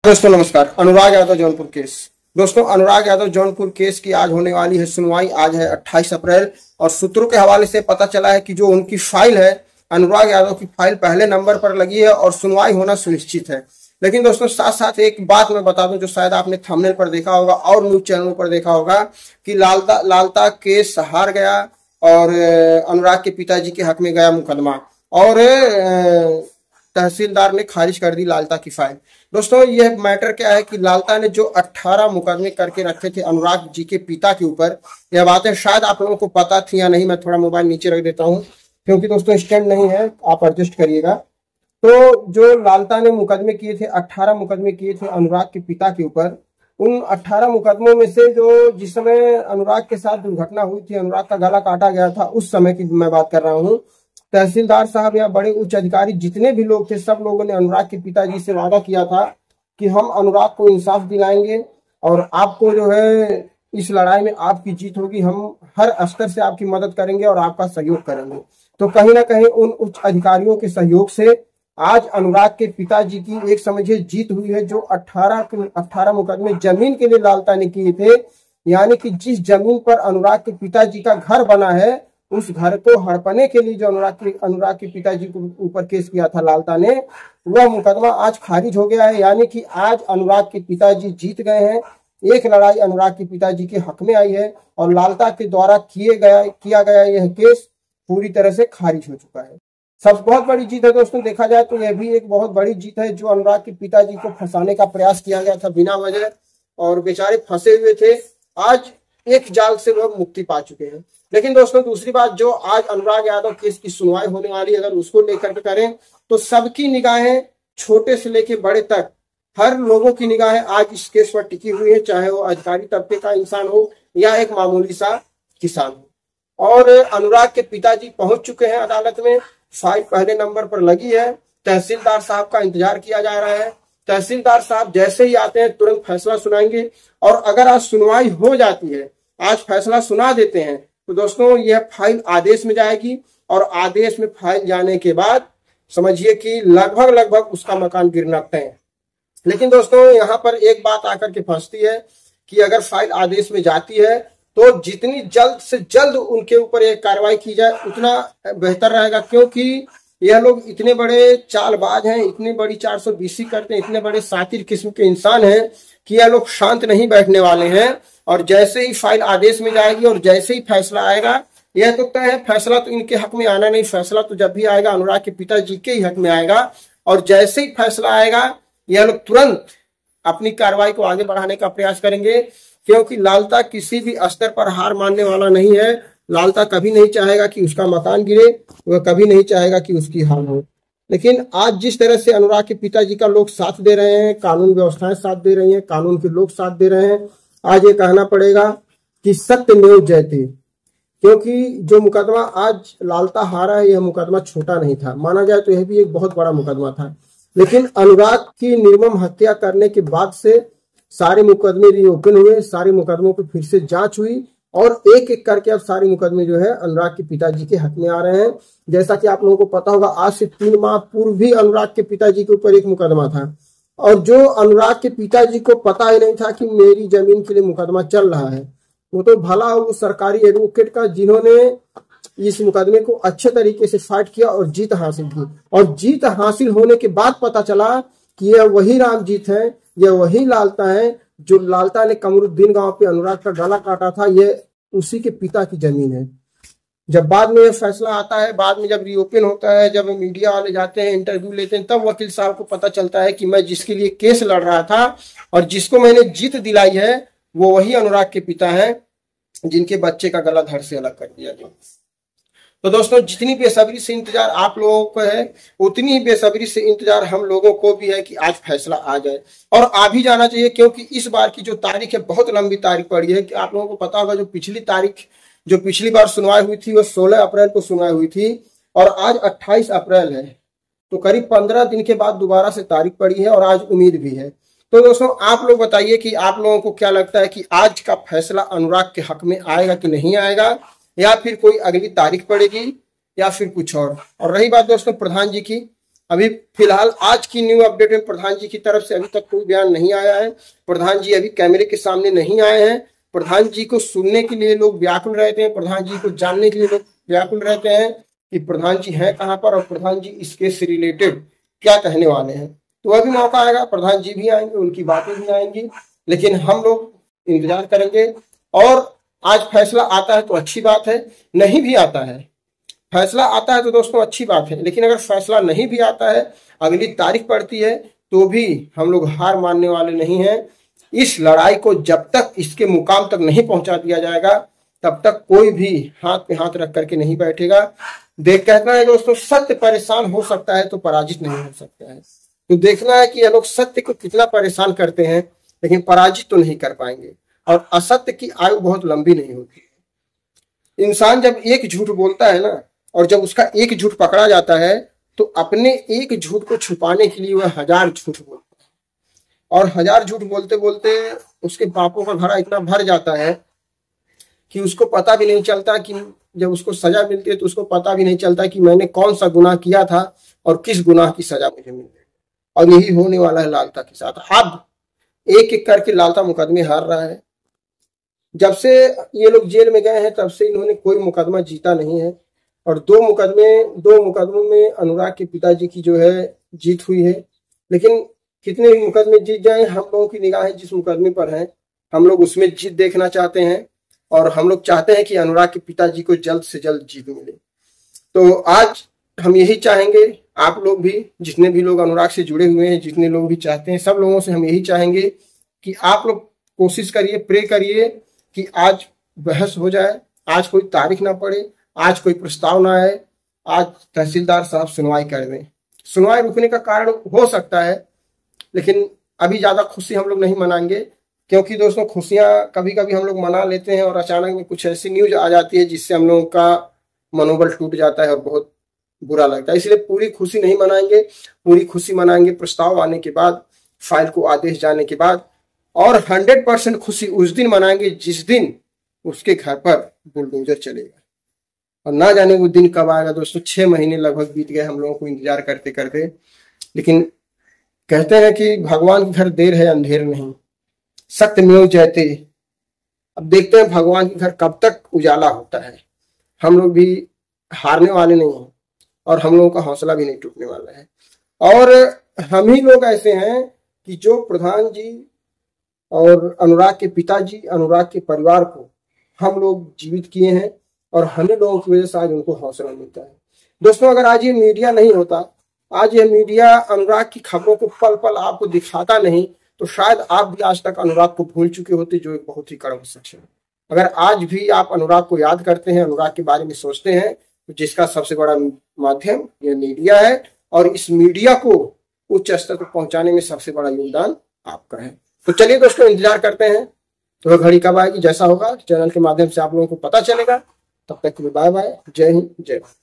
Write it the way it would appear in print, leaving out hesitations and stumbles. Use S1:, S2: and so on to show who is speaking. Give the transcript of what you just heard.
S1: दोस्तों नमस्कार। अनुराग यादव जौनपुर केस। दोस्तों अनुराग यादव जौनपुर केस की आज होने वाली है सुनवाई। आज है 28 अप्रैल और सूत्रों के हवाले से पता चला है कि जो उनकी फाइल है, अनुराग यादव की फाइल पहले नंबर पर लगी है और सुनवाई होना सुनिश्चित है। लेकिन दोस्तों साथ साथ एक बात मैं बता दूं जो शायद आपने थंबनेल पर देखा होगा और न्यूज चैनलों पर देखा होगा कि लालता केस हार गया और अनुराग के पिताजी के हक में गया मुकदमा और तहसीलदार ने खारिज कर दी लालता की फाइल। दोस्तों यह मैटर क्या है कि लालता ने जो 18 मुकदमे करके रखे थे अनुराग जी के पिता के ऊपर, यह बातें शायद आप लोगों को पता थी या नहीं। मैं थोड़ा मोबाइल नीचे रख देता हूं क्योंकि दोस्तों स्टैंड नहीं है, आप एडजस्ट करिएगा। तो जो लालता ने मुकदमे किए थे, 18 मुकदमे किए थे अनुराग के पिता के ऊपर। उन 18 मुकदमों में से जो जिस समय अनुराग के साथ दुर्घटना हुई थी, अनुराग का गला काटा गया था, उस समय की मैं बात कर रहा हूँ। तहसीलदार साहब या बड़े उच्च अधिकारी जितने भी लोग थे, सब लोगों ने अनुराग के पिताजी से वादा किया था कि हम अनुराग को इंसाफ दिलाएंगे और आपको जो है इस लड़ाई में आपकी जीत होगी। हम हर स्तर से आपकी मदद करेंगे और आपका सहयोग करेंगे। तो कहीं ना कहीं उन उच्च अधिकारियों के सहयोग से आज अनुराग के पिताजी की एक समझिए जीत हुई है। जो 18 मुकदमे जमीन के लिए लालता ने किए थे, यानी कि जिस जमीन पर अनुराग के पिताजी का घर बना है, उस घर को हड़पने के लिए जो अनुराग के पिताजी को ऊपर केस किया था लालता ने, वह मुकदमा आज खारिज हो गया है। यानी कि आज अनुराग के पिताजी जीत गए हैं। एक लड़ाई अनुराग के पिताजी के हक में आई है और लालता के द्वारा किया गया यह केस पूरी तरह से खारिज हो चुका है। सब बहुत बड़ी जीत है दोस्तों। देखा जाए तो यह भी एक बहुत बड़ी जीत है। जो अनुराग के पिताजी को फंसाने का प्रयास किया गया था बिना वजह और बेचारे फंसे हुए थे, आज एक जाल से वह मुक्ति पा चुके हैं। लेकिन दोस्तों दूसरी बात, जो आज अनुराग यादव केस की सुनवाई होने वाली, अगर उसको लेकर के करें तो सबकी निगाहें छोटे से लेके बड़े तक हर लोगों की निगाहें आज इस केस पर टिकी हुई है, चाहे वो अधिकारी तबके का इंसान हो या एक मामूली सा किसान हो। और अनुराग के पिताजी पहुंच चुके हैं अदालत में। फाइल पहले नंबर पर लगी है। तहसीलदार साहब का इंतजार किया जा रहा है। तहसीलदार साहब जैसे ही आते हैं तुरंत फैसला सुनाएंगे और अगर आज सुनवाई हो जाती है, आज फैसला सुना देते हैं, तो दोस्तों यह फाइल आदेश में जाएगी और आदेश में फाइल जाने के बाद समझिए कि लगभग उसका मकान गिरना तय है। लेकिन दोस्तों यहाँ पर एक बात आकर के फंसती है कि अगर फाइल आदेश में जाती है तो जितनी जल्द से जल्द उनके ऊपर एक कार्रवाई की जाए उतना बेहतर रहेगा, क्योंकि यह लोग इतने बड़े चालबाज हैं, इतनी बड़ी 420 करते हैं, इतने बड़े शातिर किस्म के इंसान हैं कि यह लोग शांत नहीं बैठने वाले हैं। और जैसे ही फाइल आदेश में जाएगी और जैसे ही फैसला आएगा, यह तो तय है, फैसला तो इनके हक में आना नहीं, फैसला तो जब भी आएगा अनुराग के पिताजी के ही हक में आएगा। और जैसे ही फैसला आएगा यह लोग तुरंत अपनी कार्रवाई को आगे बढ़ाने का प्रयास करेंगे, क्योंकि लालता किसी भी स्तर पर हार मानने वाला नहीं है। लालता कभी नहीं चाहेगा कि उसका मकान गिरे, वह कभी नहीं चाहेगा कि उसकी हार हो। लेकिन आज जिस तरह से अनुराग के पिताजी का लोग साथ दे रहे हैं, कानून व्यवस्थाएं साथ दे रही हैं, कानून के लोग साथ दे रहे हैं, आज ये कहना पड़ेगा कि सत्यमेव जयते। क्योंकि जो मुकदमा आज लालता हारा है, यह मुकदमा छोटा नहीं था, माना जाए तो यह भी एक बहुत बड़ा मुकदमा था। लेकिन अनुराग की निर्मम हत्या करने के बाद से सारे मुकदमे रीओपन हुए, सारे मुकदमों पर फिर से जांच हुई और एक एक करके अब सारे मुकदमे जो है अनुराग के पिताजी के हक में आ रहे हैं। जैसा कि आप लोगों को पता होगा, आज से 3 माह पूर्व भी अनुराग के पिताजी के ऊपर एक मुकदमा था और जो अनुराग के पिताजी को पता ही नहीं था कि मेरी जमीन के लिए मुकदमा चल रहा है, वो तो भला वो सरकारी एडवोकेट का जिन्होंने इस मुकदमे को अच्छे तरीके से फाइट किया और जीत हासिल की। और जीत हासिल होने के बाद पता चला कि यह वही रामजीत है, यह वही लालता है जो लालता ने कमरुद्दीन गांव पे अनुराग का गला काटा था, यह उसी के पिता की जमीन है। जब बाद में यह फैसला आता है, बाद में जब रीओपन होता है, जब मीडिया वाले जाते हैं, इंटरव्यू लेते हैं, तब वकील साहब को पता चलता है कि मैं जिसके लिए केस लड़ रहा था और जिसको मैंने जीत दिलाई है, वो वही अनुराग के पिता है जिनके बच्चे का गला धड़ से अलग कर दिया गया। तो दोस्तों जितनी बेसब्री से इंतजार आप लोगों को है, उतनी ही बेसब्री से इंतजार हम लोगों को भी है कि आज फैसला आ जाए और आ भी जाना चाहिए। क्योंकि इस बार की जो तारीख है, बहुत लंबी तारीख पड़ी है। कि आप लोगों को पता होगा जो पिछली बार सुनवाई हुई थी वो 16 अप्रैल को सुनवाई हुई थी और आज 28 अप्रैल है, तो करीब 15 दिन के बाद दोबारा से तारीख पड़ी है और आज उम्मीद भी है। तो दोस्तों आप लोग बताइए कि आप लोगों को क्या लगता है कि आज का फैसला अनुराग के हक में आएगा कि नहीं आएगा, या फिर कोई अगली तारीख पड़ेगी या फिर कुछ और। रही बात दोस्तों प्रधान जी की, अभी फिलहाल आज की न्यू अपडेट में प्रधान जी की तरफ से अभी तक कोई बयान नहीं आया है। प्रधान जी अभी कैमरे के सामने नहीं आए हैं। प्रधान जी को सुनने के लिए लोग व्याकुल रहते हैं, प्रधान जी को जानने के लिए लोग व्याकुल रहते हैं कि प्रधान जी हैं कहाँ पर और प्रधान जी इस केस से रिलेटेड क्या कहने वाले हैं। तो अभी मौका आएगा, प्रधान जी भी आएंगे, उनकी बातें भी आएंगी, लेकिन हम लोग इंतजार करेंगे। और आज फैसला आता है तो अच्छी बात है, नहीं भी आता है, फैसला आता है तो दोस्तों अच्छी बात है, लेकिन अगर फैसला नहीं भी आता है, अगली तारीख पड़ती है, तो भी हम लोग हार मानने वाले नहीं हैं। इस लड़ाई को जब तक इसके मुकाम तक नहीं पहुंचा दिया जाएगा, तब तक कोई भी हाथ पे हाथ रख करके नहीं बैठेगा। देख कहना है दोस्तों, सत्य परेशान हो सकता है तो पराजित नहीं हो सकता है। तो देखना है कि ये लोग सत्य को कितना परेशान करते हैं, लेकिन पराजित तो नहीं कर पाएंगे। और असत्य की आयु बहुत लंबी नहीं होती है। इंसान जब एक झूठ बोलता है ना, और जब उसका एक झूठ पकड़ा जाता है, तो अपने एक झूठ को छुपाने के लिए वह 1000 झूठ बोलता है। और 1000 झूठ बोलते बोलते उसके पापों का घड़ा इतना भर जाता है कि उसको पता भी नहीं चलता कि जब उसको सजा मिलती है तो उसको पता भी नहीं चलता कि मैंने कौन सा गुनाह किया था और किस गुनाह की सजा मुझे मिल गई। और यही होने वाला है लालता के साथ। अब एक एक करके लालता मुकदमे हार रहा है। जब से ये लोग जेल में गए हैं तब से इन्होंने कोई मुकदमा जीता नहीं है। और दो मुकदमों में अनुराग के पिताजी की जो है जीत हुई है। लेकिन कितने भी मुकदमे जीत जाए, हम लोगों की निगाहें जिस मुकदमे पर हैं, हम लोग उसमें जीत देखना चाहते हैं। और हम लोग चाहते हैं कि अनुराग के पिताजी को जल्द से जल्द जीत मिले। तो आज हम यही चाहेंगे, आप लोग भी, जितने भी लोग अनुराग से जुड़े हुए हैं, जितने लोग भी चाहते हैं, सब लोगों से हम यही चाहेंगे कि आप लोग कोशिश करिए, प्रे करिए कि आज बहस हो जाए, आज कोई तारीख ना पड़े, आज कोई प्रस्ताव ना आए, आज तहसीलदार साहब सुनवाई कर दें। सुनवाई रुकने का कारण हो सकता है, लेकिन अभी ज्यादा खुशी हम लोग नहीं मनाएंगे, क्योंकि दोस्तों खुशियां कभी कभी हम लोग मना लेते हैं और अचानक में कुछ ऐसी न्यूज आ जाती है जिससे हम लोगों का मनोबल टूट जाता है और बहुत बुरा लगता है। इसलिए पूरी खुशी नहीं मनाएंगे, पूरी खुशी मनाएंगे प्रस्ताव आने के बाद, फाइल को आदेश जाने के बाद। और 100% खुशी उस दिन मनाएंगे जिस दिन उसके घर पर बुलडोजर चलेगा। और ना जाने वो दिन कब आएगा दोस्तों। 6 महीने लगभग बीत गए हम लोगों को इंतजार करते करते। लेकिन कहते हैं कि भगवान के घर देर है अंधेर नहीं, सत्यमेव जयते। अब देखते हैं भगवान के घर कब तक उजाला होता है। हम लोग भी हारने वाले नहीं हैं और हम लोगों का हौसला भी नहीं टूटने वाला है। और हम ही लोग ऐसे हैं कि जो प्रधान जी और अनुराग के पिताजी, अनुराग के परिवार को हम लोग जीवित किए हैं और हमें लोगों की वजह से आज उनको हौसला मिलता है। दोस्तों अगर आज ये मीडिया नहीं होता, आज ये मीडिया अनुराग की खबरों को पल पल आपको दिखाता नहीं, तो शायद आप भी आज तक अनुराग को भूल चुके होते, जो एक बहुत ही कड़वा सच है। अगर आज भी आप अनुराग को याद करते हैं, अनुराग के बारे में सोचते हैं, तो जिसका सबसे बड़ा माध्यम ये मीडिया है। और इस मीडिया को उच्च स्तर तक पहुंचाने में सबसे बड़ा योगदान आपका है। तो चलिए दोस्तों, इंतजार करते हैं तो घड़ी कब आएगी, जैसा होगा चैनल के माध्यम से आप लोगों को पता चलेगा। तब तक के लिए बाय बाय, जय हिंद, जय भारत।